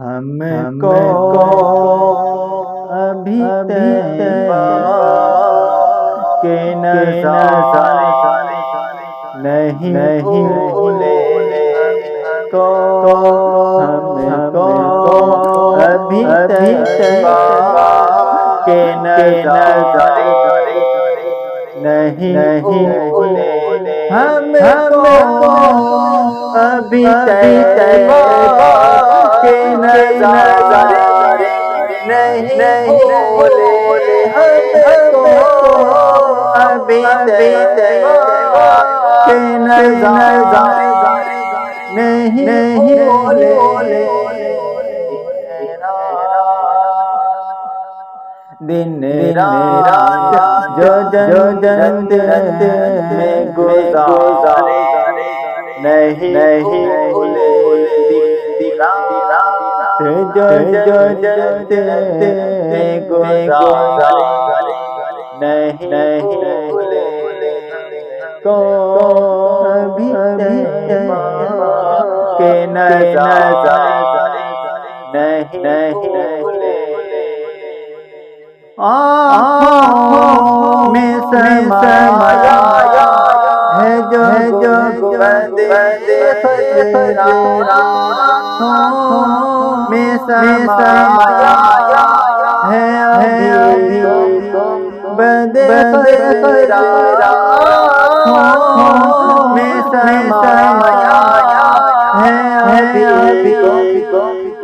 ہم کو ابھی طیبہ کے نظارے نہیں بھولے کو ہم کو ابھی طیبہ کے نظارے نہیں بھولے ہم کو ابھی طیبہ کے نظارے نہیں بھولے ہم کو ابھی طیبہ کے نظارے نہیں بھولے دن رات جو جنت میں گزارے نہیں بھولے دن رات جو جنت میں گزارے نہیں بھولے کو ابھی طیبہ کے نظارے نہیں بھولے آنکھوں میں سمایا ہے جو بندے خیرات آنکھوں میں سمایا ہے ابھی بندے خیرات آنکھوں میں سمایا ہے ابھی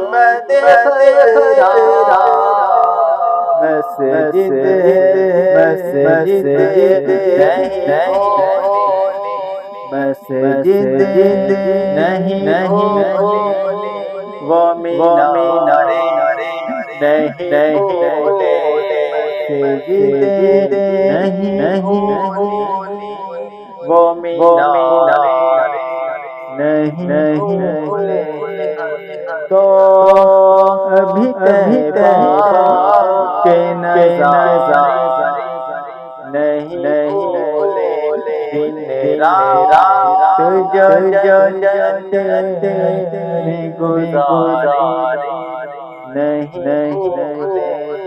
بندے خیرات مسجد نہیں بھولی وہ مینارے نہیں بھولے مسجد نہیں بھولی وہ مینارے نہیں بھولے تو ابھی طیبہ کے نظارے نہیں بھولے دن رات جو جنت میں گزارے نہیں بھولے